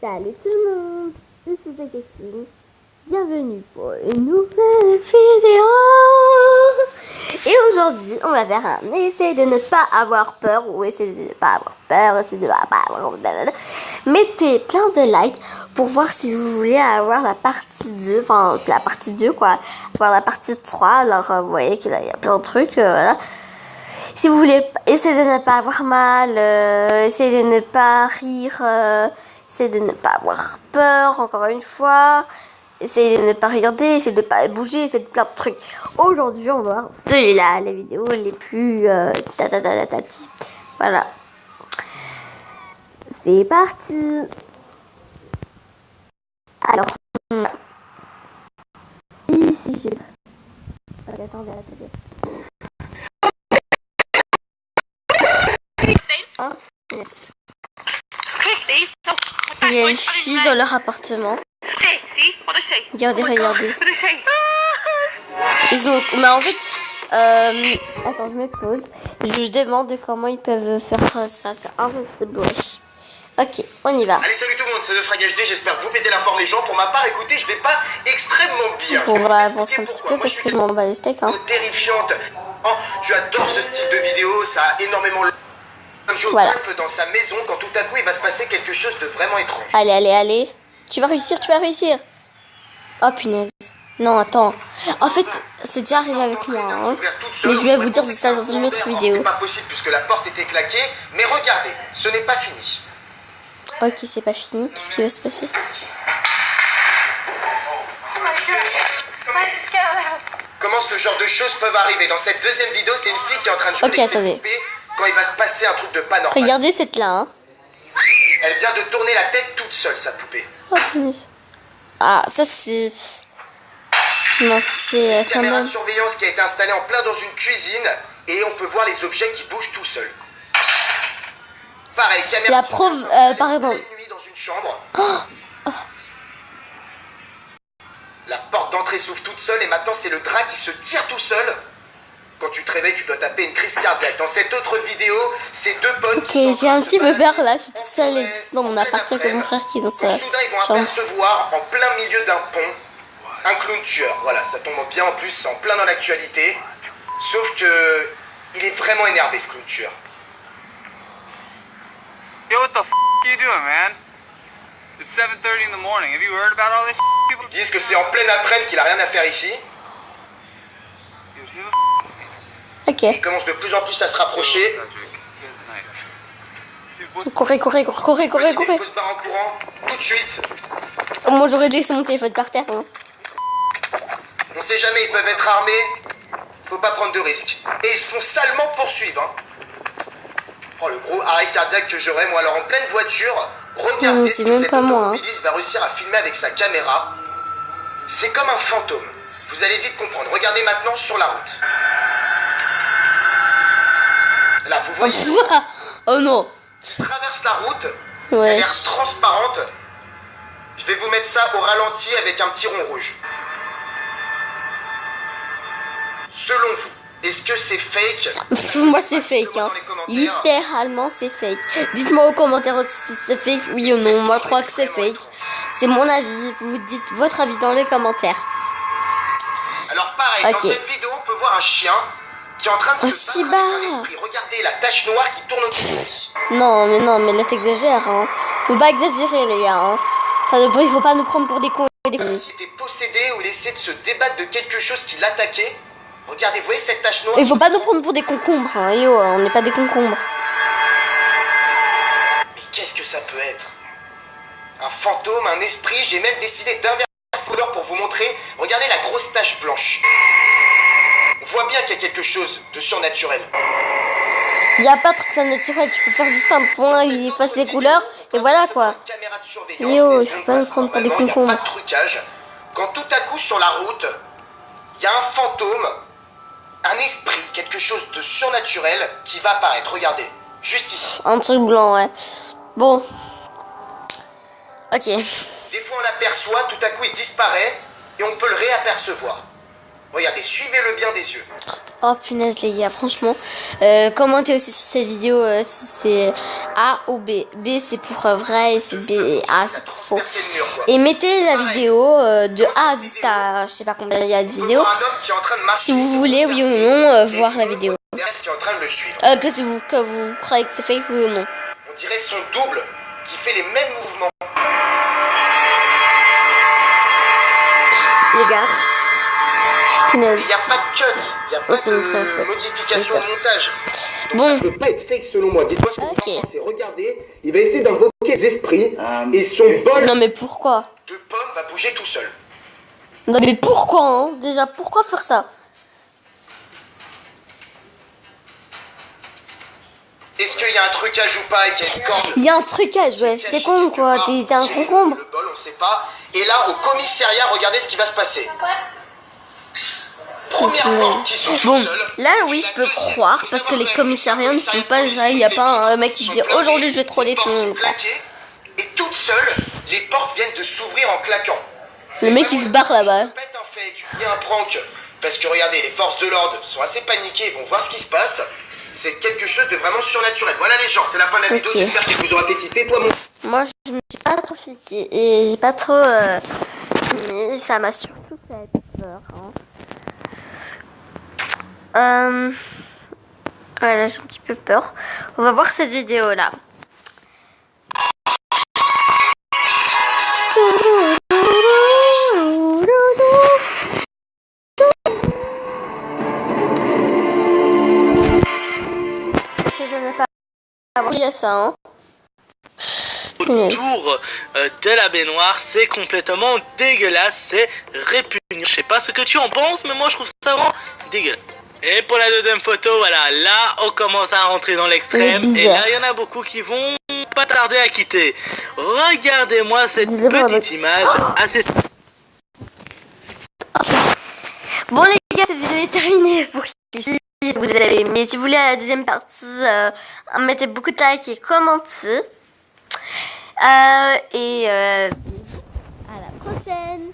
Salut tout le monde, je suis Akatine. Bienvenue pour une nouvelle vidéo. Et aujourd'hui, on va faire un essai de ne pas avoir peur ou essayer de ne pas avoir peur, essayer de ne pas avoir peur. Mettez plein de likes pour voir si vous voulez avoir la partie 2, enfin c'est la partie 2 quoi, avoir la partie 3. Alors vous voyez qu'il y a plein de trucs, voilà. Si vous voulez essayer de ne pas avoir mal, essayer de ne pas rire, essayer de ne pas avoir peur, encore une fois, essayer de ne pas regarder, essayer de ne pas bouger, essayer de plein de trucs. Aujourd'hui, on va voir celui-là, les vidéos les plus voilà. C'est parti. Alors, ici, je... Attendez. Hein? Yes. Il y a une fille dans leur appartement. Regardez. Ils ont... Mais en fait... Attends, je me pose. Je demande comment ils peuvent faire ça. C'est impossible, wesh. Ok, on y va. Allez, salut tout le monde, c'est The Frag HD. J'espère que vous pétez la forme les gens. Pour ma part, écoutez, je vais pas extrêmement bien. Bon, on va avancer un petit peu parce que je m'en bats les steaks. Hein. Terrifiante. Oh, tu adores ce style de vidéo. Ça a énormément... Un jeu au golf dans sa maison quand tout à coup il va se passer quelque chose de vraiment étrange. Allez. Tu vas réussir. Oh punaise. Non, attends. En fait, c'est déjà arrivé avec moi. Hein. Mais je vais vous dire ça dans une autre vidéo. C'est pas possible puisque la porte était claquée. Mais regardez, ce n'est pas fini. Ok, c'est pas fini. Qu'est-ce qui va se passer? Comment ce genre de choses peuvent arriver? Dans cette deuxième vidéo, c'est une fille qui est en train de jouer avec ses poupées quand il va se passer un truc de pas normal. Regardez cette là. Hein. Elle vient de tourner la tête toute seule, sa poupée. Ah, ça c'est... Non, c'est une caméra de surveillance qui a été installée en plein dans une cuisine et on peut voir les objets qui bougent tout seuls. Pareil, caméra de surveillance par exemple. Nuit dans une chambre. La porte d'entrée s'ouvre toute seule et maintenant c'est le drap qui se tire tout seul. Quand tu te réveilles, tu dois taper une crise cardiaque. Dans cette autre vidéo, c'est deux potes qui sont... j'ai un petit peu peur là, je suis toute seule dans mon appart avec mon frère qui est dans sa chambre. Soudain, ils vont apercevoir en plein milieu d'un pont un clown tueur. Voilà, ça tombe bien en plus, c'est en plein dans l'actualité. Sauf que il est vraiment énervé ce clown tueur. Yo, what the f you doing, man? It's 7:30 in the morning. Have you heard about all this people? Ils disent que c'est en pleine après-midi qu'il a rien à faire ici. Ok. Il commence de plus en plus à se rapprocher. Courez. Il faut se barrer en courant, tout de suite. Moi j'aurais laissé mon téléphone par terre. Hein. On sait jamais, ils peuvent être armés. Faut pas prendre de risques. Et ils se font salement poursuivre. Hein. Oh, le gros arrêt cardiaque que j'aurais, moi. Alors en pleine voiture, regardez ce que cet automobiliste va réussir à filmer avec sa caméra. C'est comme un fantôme. Vous allez vite comprendre. Regardez maintenant sur la route. Là, vous voyez. Oh non. Il traverse la route. Ouais. Elle a l'air transparente. Je vais vous mettre ça au ralenti avec un petit rond rouge. Selon vous, est-ce que c'est fake? Moi c'est fake. Hein. Littéralement c'est fake. Dites-moi aux commentaires si c'est fake, oui ou non. Moi je crois que c'est fake. C'est mon avis. Vous dites votre avis dans les commentaires. Alors pareil, dans cette vidéo, on peut voir un chien qui est en train de se battre avec un esprit. Regardez la tache noire qui tourne autour de lui. Non, mais là t'exagères. Hein. Faut pas exagérer les gars. Hein. Il faut pas nous prendre pour des cons. S'il était possédé ou il essaie de se débattre de quelque chose qui l'attaquait. Regardez, vous voyez cette tache noire? Il faut pas nous prendre pour des concombres. Hein. Yo, on n'est pas des concombres. Mais qu'est-ce que ça peut être? Un fantôme, un esprit. J'ai même décidé d'inverser la couleur pour vous montrer. Regardez la grosse tache blanche. On voit bien qu'il y a quelque chose de surnaturel. Il n'y a pas de truc surnaturel. Tu peux faire juste un point, il efface les couleurs et voilà quoi. Yo, il faut pas nous prendre pour des concombres. Il n'y a pas de trucage. Quand tout à coup sur la route, il y a un fantôme, un esprit, quelque chose de surnaturel qui va apparaître. Regardez, juste ici. Un truc blanc, ouais. Bon. Ok. Des fois on l'aperçoit, tout à coup il disparaît et on peut le réapercevoir. Regardez, suivez-le bien des yeux. Oh punaise les gars, franchement, commentez aussi sur cette vidéo si c'est A ou B. B c'est pour vrai et c'est B et A c'est pour faux. Percer le mur, quoi. Et mettez la vidéo de A à je sais pas combien il y a de On peut vidéos. voir un homme qui est en train de marcher. Si vous voulez, oui ou non, Et voir la on voit vidéo. derrière qui est en train de le suivre. Que vous croyez que c'est fake, oui ou non. On dirait son double qui fait les mêmes mouvements. Les gars, punaise. Il n'y a pas de cut, il n'y a pas c'est mon frère, de ouais. modification de montage. Donc Bon. ça peut pas être fake selon moi. Dites-moi ce que Ok. vous en pensez. Regardez, il va essayer d'invoquer les esprits et son bol Non mais pourquoi? de pomme va bouger tout seul. Non mais pourquoi hein? Déjà, pourquoi faire ça? Est-ce qu'il y a un trucage ou pas avec une corde? Il y a un trucage, ouais, j'étais con quoi, t'es un concombre. Le bol, on sait pas. Et là, au commissariat, regardez ce qui va se passer. Première porte qui s'ouvre Bon, toute seule. là oui, je peux croire, parce que les commissariats ne sont pas ça, il n'y a pas un mec qui dit aujourd'hui je vais troller tout le monde. Et toute seule, les portes viennent de s'ouvrir en claquant. Le mec il se barre là-bas. Peut-être un fake, il y a un prank. Parce que regardez, les forces de l'ordre sont assez paniquées, ils vont voir ce qui se passe. C'est quelque chose de vraiment surnaturel. Voilà les gens, c'est la fin de la vidéo, Ok. j'espère qu'il vous aura fait kiffer. Toi, mon... Moi je me suis pas trop fiée et j'ai pas trop... mais ça m'a surtout fait peur. Voilà, j'ai un petit peu peur. On va voir cette vidéo là. Il y a ça, hein. Autour de la baignoire, c'est complètement dégueulasse, c'est répugnant. Je sais pas ce que tu en penses, mais moi je trouve ça vraiment dégueulasse. Et pour la deuxième photo, voilà, là on commence à rentrer dans l'extrême, et là il y en a beaucoup qui vont pas tarder à quitter. Regardez-moi cette petite image assez... Bon les gars, cette vidéo est terminée pour ici. Si vous avez aimé, si vous voulez la deuxième partie, mettez beaucoup de likes et commentez. À la prochaine.